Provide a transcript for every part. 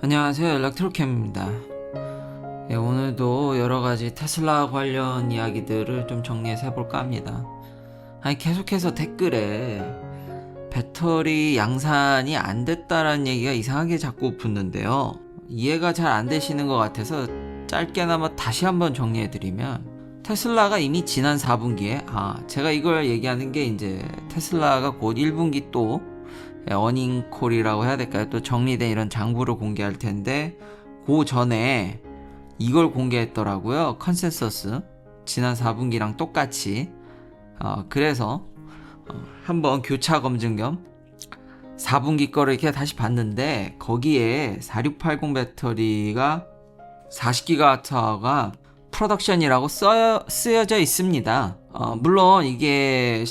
안녕하세요, 일렉트로캠입니다. 오늘도 여러가지 테슬라 관련 이야기들을 좀 정리해서 해볼까 합니다. 계속해서 댓글에 배터리 양산이 안 됐다라는 얘기가 이상하게 자꾸 붙는데요. 이해가 잘 안 되시는 것 같아서 짧게나마 다시 한번 정리해드리면, 테슬라가 이미 지난 4분기에 제가 이걸 얘기하는 게 이제 테슬라가 곧 1분기 또 어닝콜이라고 해야 될까요? 또 정리된 이런 장부를 공개할 텐데, 그 전에 이걸 공개했더라고요. 컨센서스. 지난 4분기랑 똑같이. 그래서 한번 교차 검증 겸 4분기 거를 이렇게 다시 봤는데, 거기에 4680 배터리가 40GWh가 프로덕션이라고 쓰여져 있습니다. 물론 이게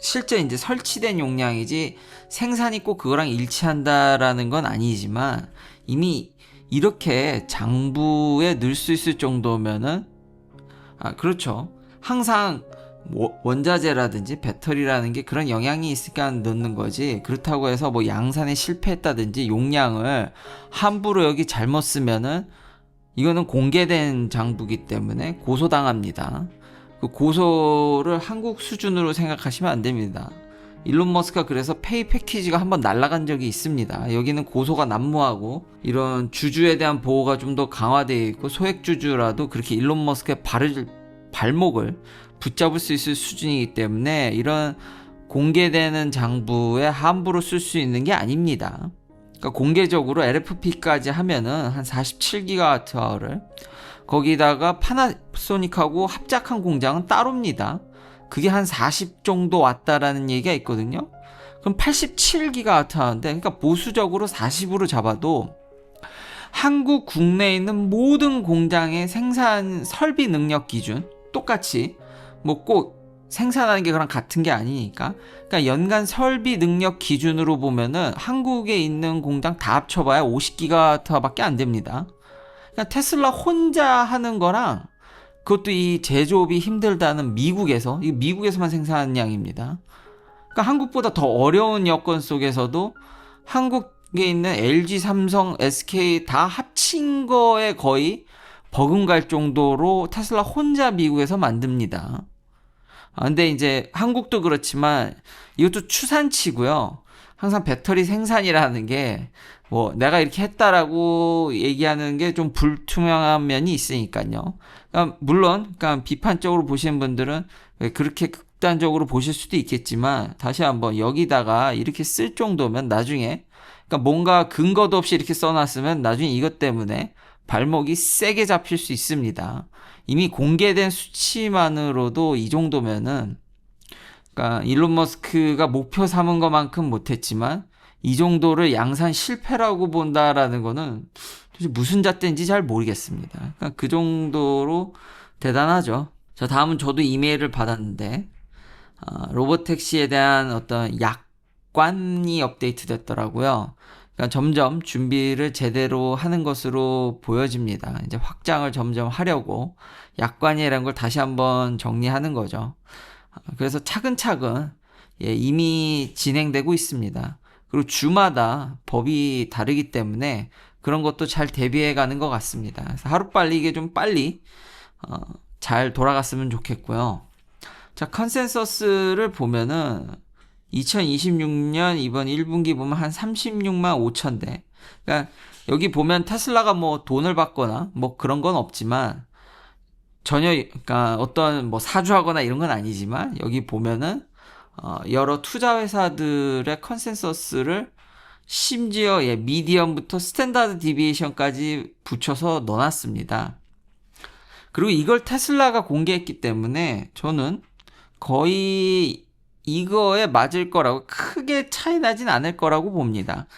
실제 이제 설치된 용량이지 생산이 꼭 그거랑 일치한다라는 건 아니지만, 이미 이렇게 장부에 넣을 수 있을 정도면은, 그렇죠. 항상 원자재라든지 배터리라는 게 그런 영향이 있으니까 넣는 거지, 그렇다고 해서 뭐 양산에 실패했다든지 용량을 함부로 여기 잘못 쓰면은 이거는 공개된 장부기 때문에 고소당합니다. 그 고소를 한국 수준으로 생각하시면 안 됩니다. 일론 머스크가 그래서 페이 패키지가 한번 날아간 적이 있습니다. 여기는 고소가 난무하고 이런 주주에 대한 보호가 좀 더 강화되어 있고, 소액 주주라도 그렇게 일론 머스크의 발목을 붙잡을 수 있을 수준이기 때문에 이런 공개되는 장부에 함부로 쓸 수 있는 게 아닙니다. 그러니까 공개적으로 LFP까지 하면은 한 47GWh를, 거기다가 파나소닉하고 합작한 공장은 따로입니다. 그게 한 40 정도 왔다라는 얘기가 있거든요. 그럼 87GWh인데, 그러니까 보수적으로 40으로 잡아도 한국 국내에 있는 모든 공장의 생산 설비 능력 기준 똑같이, 뭐 꼭 생산하는 게 그랑 같은 게 아니니까, 그러니까 연간 설비 능력 기준으로 보면은 한국에 있는 공장 다 합쳐봐야 50GWh밖에 안 됩니다. 그러니까 테슬라 혼자 하는 거랑, 그것도 이 제조업이 힘들다는 미국에서만 생산하는 양입니다. 그러니까 한국보다 더 어려운 여건 속에서도 한국에 있는 LG, 삼성, SK 다 합친 거에 거의 버금갈 정도로 테슬라 혼자 미국에서 만듭니다. 근데 이제 한국도 그렇지만 이것도 추산치고요. 항상 배터리 생산이라는 게 뭐 내가 이렇게 했다라고 얘기하는 게 좀 불투명한 면이 있으니까요. 그러니까 비판적으로 보시는 분들은 그렇게 극단적으로 보실 수도 있겠지만, 다시 한번 여기다가 이렇게 쓸 정도면 나중에, 그러니까 뭔가 근거도 없이 이렇게 써놨으면 나중에 이것 때문에 발목이 세게 잡힐 수 있습니다. 이미 공개된 수치만으로도 이 정도면은, 그러니까 일론 머스크가 목표 삼은 것만큼 못했지만 이 정도를 양산 실패라고 본다라는 거는 도대체 무슨 잣대인지 잘 모르겠습니다. 그러니까 그 정도로 대단하죠. 자, 다음은 저도 이메일을 받았는데, 로보택시에 대한 어떤 약관이 업데이트 됐더라고요. 그러니까 점점 준비를 제대로 하는 것으로 보여집니다. 이제 확장을 점점 하려고 약관이라는 걸 다시 한번 정리하는 거죠. 그래서 차근차근 이미 진행되고 있습니다. 그리고 주마다 법이 다르기 때문에 그런 것도 잘 대비해 가는 것 같습니다. 그래서 하루빨리 이게 좀 빨리 잘 돌아갔으면 좋겠고요. 자, 컨센서스를 보면은 2026년 이번 1분기 보면 한 36만 5천 대. 그러니까 여기 보면 테슬라가 뭐 돈을 받거나 뭐 그런 건 없지만, 전혀, 그러니까 어떤 뭐 사주하거나 이런 건 아니지만, 여기 보면은 여러 투자 회사들의 컨센서스를 심지어 미디엄부터 스탠다드 디비에이션까지 붙여서 넣어놨습니다. 그리고 이걸 테슬라가 공개했기 때문에 저는 거의 이거에 맞을 거라고, 크게 차이 나진 않을 거라고 봅니다.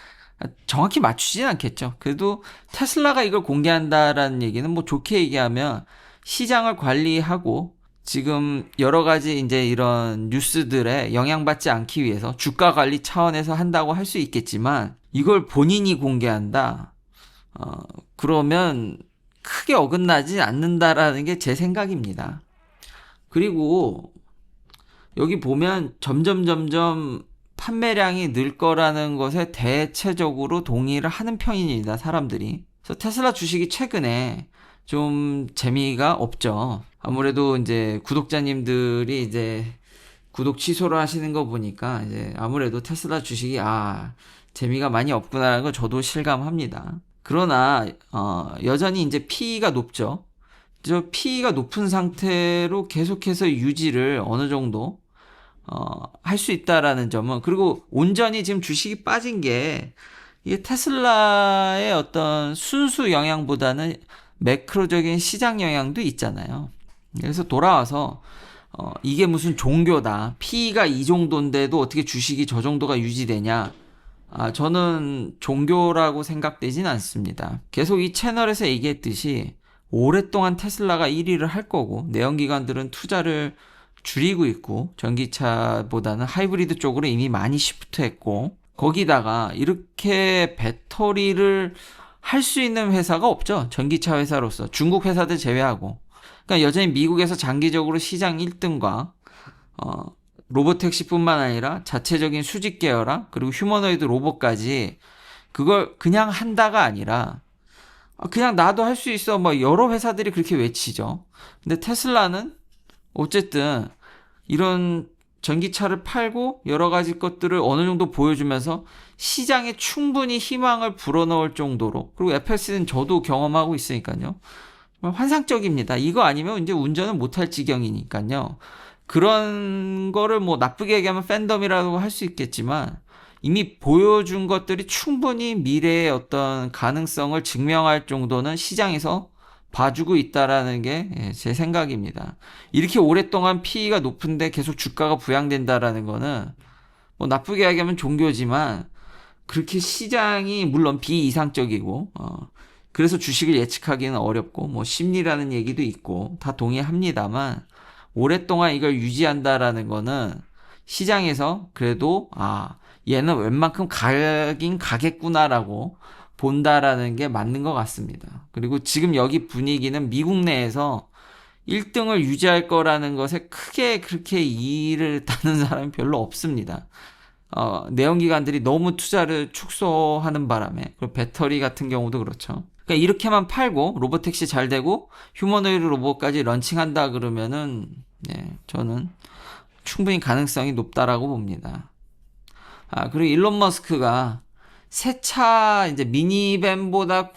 정확히 맞추진 않겠죠. 그래도 테슬라가 이걸 공개한다라는 얘기는, 뭐 좋게 얘기하면 시장을 관리하고 지금 여러 가지 이제 이런 뉴스들에 영향받지 않기 위해서 주가 관리 차원에서 한다고 할 수 있겠지만, 이걸 본인이 공개한다? 그러면 크게 어긋나지 않는다라는 게 제 생각입니다. 그리고 여기 보면 점점 판매량이 늘 거라는 것에 대체적으로 동의를 하는 편입니다, 사람들이. 그래서 테슬라 주식이 최근에 좀 재미가 없죠. 아무래도 이제 구독자님들이 이제 구독 취소를 하시는 거 보니까 이제 아무래도 테슬라 주식이 재미가 많이 없구나라는 걸 저도 실감합니다. 그러나 여전히 이제 PE가 높죠. 저 PE가 높은 상태로 계속해서 유지를 어느 정도 할 수 있다라는 점은, 그리고 온전히 지금 주식이 빠진 게 이게 테슬라의 어떤 순수 영향보다는 매크로적인 시장 영향도 있잖아요. 그래서 돌아와서 이게 무슨 종교다, PE가 이 정도인데도 어떻게 주식이 저 정도가 유지되냐, 저는 종교라고 생각되진 않습니다. 계속 이 채널에서 얘기했듯이 오랫동안 테슬라가 1위를 할 거고, 내연기관들은 투자를 줄이고 있고, 전기차보다는 하이브리드 쪽으로 이미 많이 시프트했고, 거기다가 이렇게 배터리를 할 수 있는 회사가 없죠. 전기차 회사로서. 중국 회사들 제외하고. 그러니까 여전히 미국에서 장기적으로 시장 1등과 로보택시뿐만 아니라 자체적인 수직 계열화, 그리고 휴머노이드 로봇까지 그걸 그냥 한다가 아니라 그냥 나도 할 수 있어, 뭐 여러 회사들이 그렇게 외치죠. 근데 테슬라는 어쨌든 이런 전기차를 팔고 여러 가지 것들을 어느 정도 보여주면서 시장에 충분히 희망을 불어넣을 정도로, 그리고 FS는 저도 경험하고 있으니까요, 환상적입니다. 이거 아니면 이제 운전을 못할 지경이니까요. 그런 거를 뭐 나쁘게 얘기하면 팬덤이라고 할 수 있겠지만, 이미 보여준 것들이 충분히 미래의 어떤 가능성을 증명할 정도는 시장에서 봐주고 있다라는 게 제 생각입니다. 이렇게 오랫동안 PE가 높은데 계속 주가가 부양된다라는 거는 뭐 나쁘게 얘기하면 종교지만, 그렇게 시장이 물론 비이상적이고 그래서 주식을 예측하기는 어렵고, 뭐 심리라는 얘기도 있고 다 동의합니다만, 오랫동안 이걸 유지한다라는 거는 시장에서 그래도 얘는 웬만큼 가긴 가겠구나라고 본다라는 게 맞는 것 같습니다. 그리고 지금 여기 분위기는 미국 내에서 1등을 유지할 거라는 것에 크게 그렇게 이의를 다는 사람이 별로 없습니다. 내연기관들이 너무 투자를 축소하는 바람에, 그리고 배터리 같은 경우도 그렇죠. 그러니까 이렇게만 팔고 로보택시 잘 되고 휴머노이드 로봇까지 런칭한다 그러면은 저는 충분히 가능성이 높다라고 봅니다. 그리고 일론 머스크가 새 차 이제 미니밴보다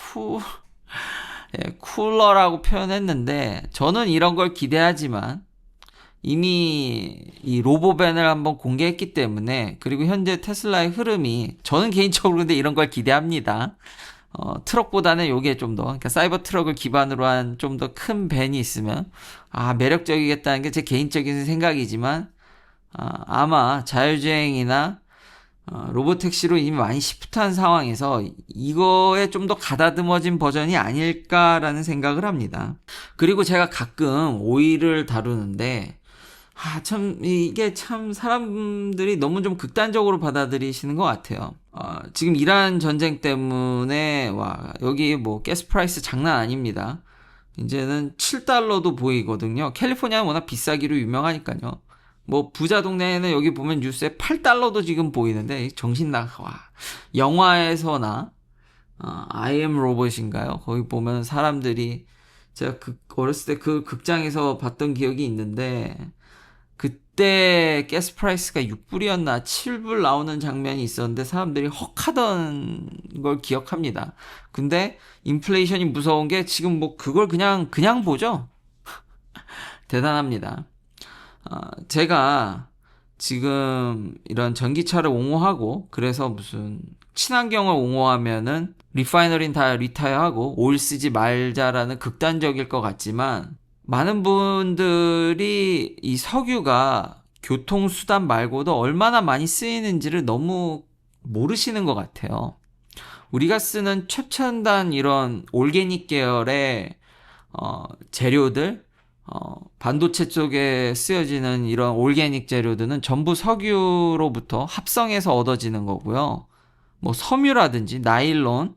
쿨러라고 표현했는데, 저는 이런 걸 기대하지만 이미 이 로보밴을 한번 공개했기 때문에, 그리고 현재 테슬라의 흐름이, 저는 개인적으로 근데 이런 걸 기대합니다. 트럭보다는 요게 좀 더, 그러니까 사이버 트럭을 기반으로 한 좀 더 큰 밴이 있으면 매력적이겠다는 게 제 개인적인 생각이지만, 아마 자율주행이나 로보택시로 이미 많이 시프트한 상황에서 이거에 좀 더 가다듬어진 버전이 아닐까라는 생각을 합니다. 그리고 제가 가끔 오일을 다루는데 이게 참 사람들이 너무 좀 극단적으로 받아들이시는 것 같아요. 지금 이란 전쟁 때문에 여기 뭐 가스 프라이스 장난 아닙니다. 이제는 7달러도 보이거든요. 캘리포니아는 워낙 비싸기로 유명하니까요. 뭐 부자 동네에는 여기 보면 뉴스에 8달러도 지금 보이는데 영화에서나 I am 로봇인가요? 거기 보면 사람들이, 제가 어렸을 때 그 극장에서 봤던 기억이 있는데, 그때 가스 프라이스가 6불이었나 7불 나오는 장면이 있었는데 사람들이 헉하던 걸 기억합니다. 근데 인플레이션이 무서운 게 지금 뭐 그걸 그냥 보죠. 대단합니다. 제가 지금 이런 전기차를 옹호하고, 그래서 무슨 친환경을 옹호하면은 리파이너리는 다 리타이어하고 오일 쓰지 말자라는 극단적일 것 같지만, 많은 분들이 이 석유가 교통수단 말고도 얼마나 많이 쓰이는지를 너무 모르시는 것 같아요. 우리가 쓰는 최첨단 이런 올게닉 계열의 재료들, 반도체 쪽에 쓰여지는 이런 올게닉 재료들은 전부 석유로부터 합성해서 얻어지는 거고요. 뭐 섬유라든지 나일론,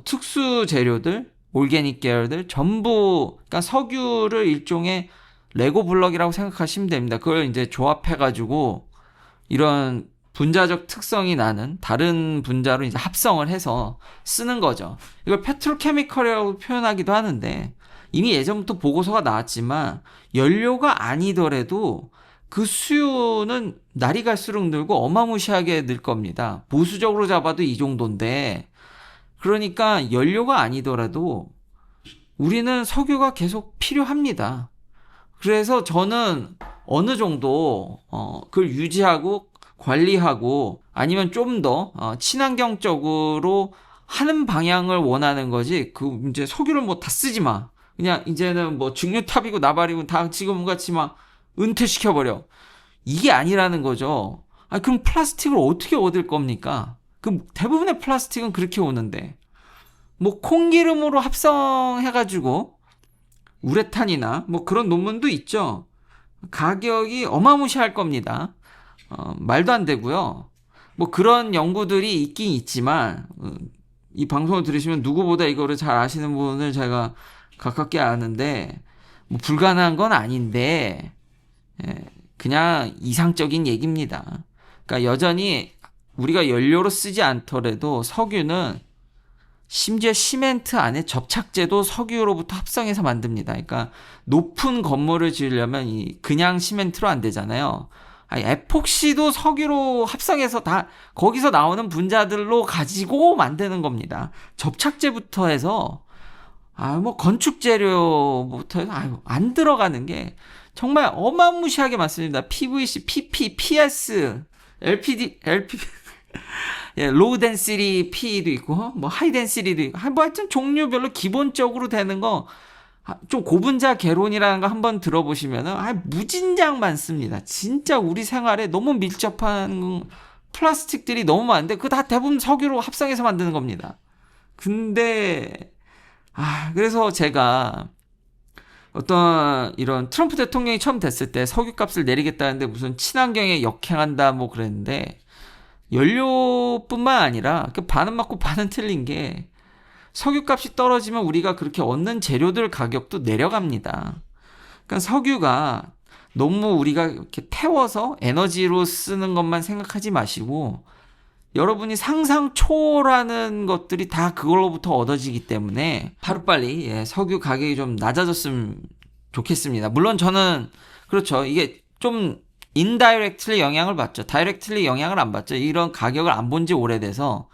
특수 재료들, 올게닉 계열들 전부, 그러니까 석유를 일종의 레고 블럭이라고 생각하시면 됩니다. 그걸 이제 조합해가지고 이런 분자적 특성이 나는 다른 분자로 이제 합성을 해서 쓰는 거죠. 이걸 페트로케미컬이라고 표현하기도 하는데, 이미 예전부터 보고서가 나왔지만 연료가 아니더라도 그 수요는 날이 갈수록 늘고 어마무시하게 늘 겁니다. 보수적으로 잡아도 이 정도인데, 그러니까 연료가 아니더라도 우리는 석유가 계속 필요합니다. 그래서 저는 어느 정도 그걸 유지하고 관리하고 아니면 좀 더 친환경적으로 하는 방향을 원하는 거지. 그 이제 석유를 뭐 다 쓰지 마. 그냥 이제는 뭐 중류탑이고 나발이고 다 지금 같이 막 은퇴시켜버려. 이게 아니라는 거죠. 아, 그럼 플라스틱을 어떻게 얻을 겁니까? 그 대부분의 플라스틱은 그렇게 오는데. 뭐 콩기름으로 합성해가지고 우레탄이나 뭐 그런 논문도 있죠. 가격이 어마무시할 겁니다. 말도 안 되고요. 뭐 그런 연구들이 있긴 있지만 이 방송을 들으시면 누구보다 이거를 잘 아시는 분을 제가 가깝게 아는데 뭐 불가능한 건 아닌데 그냥 이상적인 얘기입니다. 그러니까 여전히 우리가 연료로 쓰지 않더라도 석유는 심지어 시멘트 안에 접착제도 석유로부터 합성해서 만듭니다. 그러니까 높은 건물을 지으려면 그냥 시멘트로 안 되잖아요. 에폭시도 석유로 합성해서 다 거기서 나오는 분자들로 가지고 만드는 겁니다. 접착제부터 해서 뭐 건축 재료부터 해서 안 들어가는 게 정말 어마무시하게 많습니다. PVC, PP, PS, LPD, 예, 로우 덴시티 P도 있고, 뭐 하이 덴시티도 있고, 뭐 하여튼 종류별로 기본적으로 되는 거, 좀 고분자 개론이라는 거 한번 들어보시면은, 무진장 많습니다. 진짜 우리 생활에 너무 밀접한 플라스틱들이 너무 많은데, 그거 다 대부분 석유로 합성해서 만드는 겁니다. 근데, 그래서 제가, 어떤 이런 트럼프 대통령이 처음 됐을 때 석유값을 내리겠다는데 무슨 친환경에 역행한다 뭐 그랬는데, 연료뿐만 아니라 그 반은 맞고 반은 틀린 게 석유값이 떨어지면 우리가 그렇게 얻는 재료들 가격도 내려갑니다. 그러니까 석유가 너무 우리가 이렇게 태워서 에너지로 쓰는 것만 생각하지 마시고 여러분이 상상 초월하는 것들이 다 그걸로부터 얻어지기 때문에 하루빨리 석유 가격이 좀 낮아졌으면 좋겠습니다. 물론 저는 그렇죠. 이게 좀 인다이렉트리 영향을 받죠. 다이렉트리 영향을 안 받죠. 이런 가격을 안 본 지 오래돼서.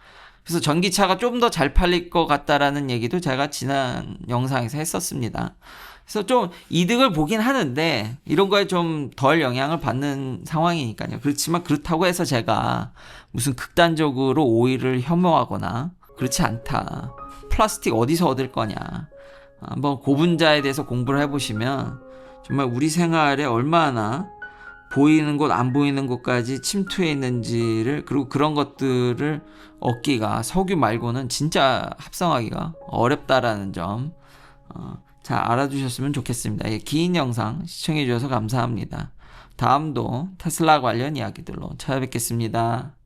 그래서 전기차가 좀 더 잘 팔릴 것 같다라는 얘기도 제가 지난 영상에서 했었습니다. 그래서 좀 이득을 보긴 하는데 이런 거에 좀 덜 영향을 받는 상황이니까요. 그렇지만 그렇다고 해서 제가 무슨 극단적으로 오일을 혐오하거나 그렇지 않다. 플라스틱 어디서 얻을 거냐. 한번 고분자에 대해서 공부를 해보시면 정말 우리 생활에 얼마나 보이는 곳, 안 보이는 곳까지 침투해 있는지를, 그리고 그런 것들을 얻기가 석유 말고는 진짜 합성하기가 어렵다라는 점, 잘 알아두셨으면 좋겠습니다. 긴 영상 시청해 주셔서 감사합니다. 다음도 테슬라 관련 이야기들로 찾아뵙겠습니다.